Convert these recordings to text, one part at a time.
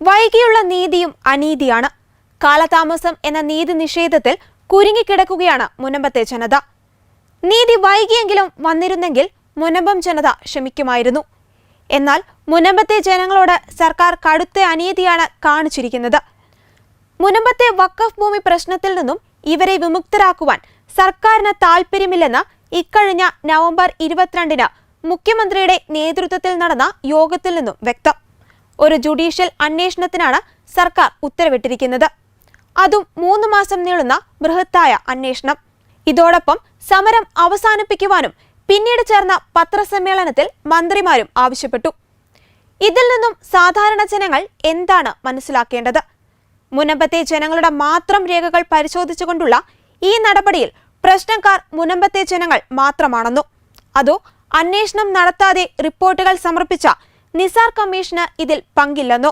വൈകിയുള്ള നീതിയും അനീതിയാണ്. കാലതാമസം എന്ന നീതി നിഷേധത്തിൽ കുരുങ്ങിക്കിടക്കുകയാണ് മുനമ്പത്തെ ജനത. നീതി വൈകിയെങ്കിലും വന്നിരുന്നെങ്കിൽ മുനമ്പം ജനത ക്ഷമിക്കുമായിരുന്നു. എന്നാൽ മുനമ്പത്തെ ജനങ്ങളോട് സർക്കാർ കടുത്ത അനീതിയാണ് കാണിച്ചിരിക്കുന്നത്. മുനമ്പത്തെ വഖഫ് ഭൂമി പ്രശ്നത്തിൽ നിന്നും ഇവരെ വിമുക്തരാക്കുവാൻ സർക്കാരിന് താൽപ്പര്യമില്ലെന്ന് ഇക്കഴിഞ്ഞ നവംബർ 22-ന് മുഖ്യമന്ത്രിയുടെ നേതൃത്വത്തിൽ നടന്ന യോഗത്തിൽ നിന്നും വ്യക്തം. ഒരു ജുഡീഷ്യൽ അന്വേഷണത്തിനാണ് സർക്കാർ ഉത്തരവിട്ടിരിക്കുന്നത്. അതും 3 മാസം നീളുന്ന ബൃഹത്തായ അന്വേഷണം. ഇതോടൊപ്പം സമരം അവസാനിപ്പിക്കുവാനും പിന്നീട് ചേർന്ന പത്രസമ്മേളനത്തിൽ മന്ത്രിമാരും ആവശ്യപ്പെട്ടു. ഇതിൽ നിന്നും സാധാരണ ജനങ്ങൾ എന്താണ് മനസ്സിലാക്കേണ്ടത്? മുനമ്പത്തെ ജനങ്ങളുടെ മാത്രം രേഖകൾ പരിശോധിച്ചുകൊണ്ടുള്ള ഈ നടപടിയിൽ പ്രശ്നക്കാർ മുനമ്പത്തെ ജനങ്ങൾ മാത്രമാണെന്നോ അതോ അന്വേഷണം നടത്താതെ റിപ്പോർട്ടുകൾ സമർപ്പിച്ച നിസാർ കമ്മീഷന് ഇതിൽ പങ്കില്ലെന്നോ?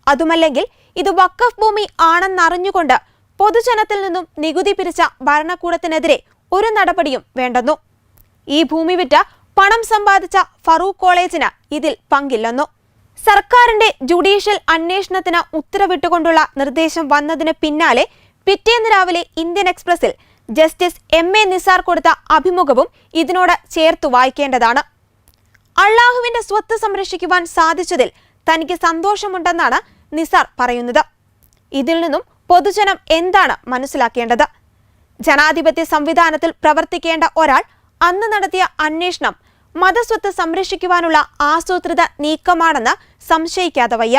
അതുമല്ലെങ്കിൽ ഇത് വഖഫ് ഭൂമി ആണെന്നറിഞ്ഞുകൊണ്ട് പൊതുജനത്തിൽ നിന്നും നികുതി പിരിച്ച ഭരണകൂടത്തിനെതിരെ ഒരു നടപടിയും വേണ്ടെന്നോ? ഈ ഭൂമി വിറ്റ് പണം സമ്പാദിച്ച ഫറൂഖ് കോളേജിന് ഇതിൽ പങ്കില്ലെന്നോ? സർക്കാരിന്റെ ജുഡീഷ്യൽ അന്വേഷണത്തിന് ഉത്തരവിട്ടുകൊണ്ടുള്ള നിർദ്ദേശം വന്നതിന് പിന്നാലെ പിറ്റേന്ന് രാവിലെ ഇന്ത്യൻ എക്സ്പ്രസിൽ ജസ്റ്റിസ് MA നിസാർ കൊടുത്ത അഭിമുഖവും ഇതിനോട് ചേർത്തു വായിക്കേണ്ടതാണ്. അള്ളാഹുവിന്റെ സ്വത്ത് സംരക്ഷിക്കുവാൻ സാധിച്ചതിൽ തനിക്ക് സന്തോഷമുണ്ടെന്നാണ് നിസാർ പറയുന്നത്. ഇതിൽ നിന്നും പൊതുജനം എന്താണ് മനസ്സിലാക്കേണ്ടത്? ജനാധിപത്യ സംവിധാനത്തിൽ പ്രവർത്തിക്കേണ്ട ഒരാൾ അന്ന് നടത്തിയ അന്വേഷണം മതസ്വത്ത് സംരക്ഷിക്കുവാനുള്ള ആസൂത്രിത നീക്കമാണെന്ന് സംശയിക്കാതെ വയ്യ.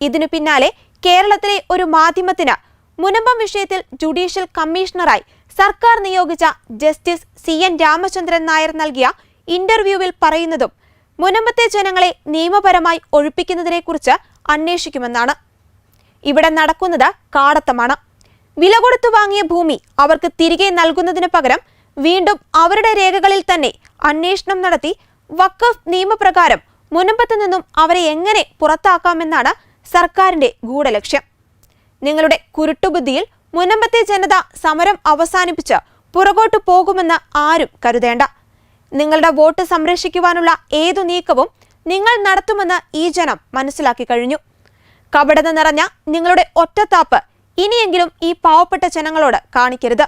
ഇതിനു പിന്നാലെ കേരളത്തിലെ ഒരു മാധ്യമത്തിന് മുനമ്പം വിഷയത്തിൽ ജുഡീഷ്യൽ കമ്മീഷണറായി സർക്കാർ നിയോഗിച്ച ജസ്റ്റിസ് CN രാമചന്ദ്രൻ നായർ നൽകിയ ഇന്റർവ്യൂവിൽ പറയുന്നതും മുനമ്പത്തെ ജനങ്ങളെ നിയമപരമായി ഒഴിപ്പിക്കുന്നതിനെക്കുറിച്ച് അന്വേഷിക്കുമെന്നാണ്. ഇവിടെ നടക്കുന്നത് കാടത്തമാണ്. വില കൊടുത്തു വാങ്ങിയ ഭൂമി അവർക്ക് തിരികെ നൽകുന്നതിന് പകരം വീണ്ടും അവരുടെ രേഖകളിൽ തന്നെ അന്വേഷണം നടത്തി വഖഫ് നിയമപ്രകാരം മുനമ്പത്ത് നിന്നും അവരെ എങ്ങനെ പുറത്താക്കാമെന്നാണ് സർക്കാരിന്റെ ഗൂഢലക്ഷ്യം. നിങ്ങളുടെ കുരുട്ടുബുദ്ധിയിൽ മുനമ്പത്തെ ജനത സമരം അവസാനിപ്പിച്ച് പുറകോട്ടു പോകുമെന്ന് ആരും കരുതേണ്ട. നിങ്ങളുടെ വോട്ട് സംരക്ഷിക്കുവാനുള്ള ഏതു നീക്കവും നിങ്ങൾ നടത്തുമെന്ന് ഈ ജനം മനസ്സിലാക്കി കഴിഞ്ഞു. കപടത നിറഞ്ഞ നിങ്ങളുടെ ഒറ്റത്താപ്പ് ഇനിയെങ്കിലും ഈ പാവപ്പെട്ട ജനങ്ങളോട് കാണിക്കരുത്.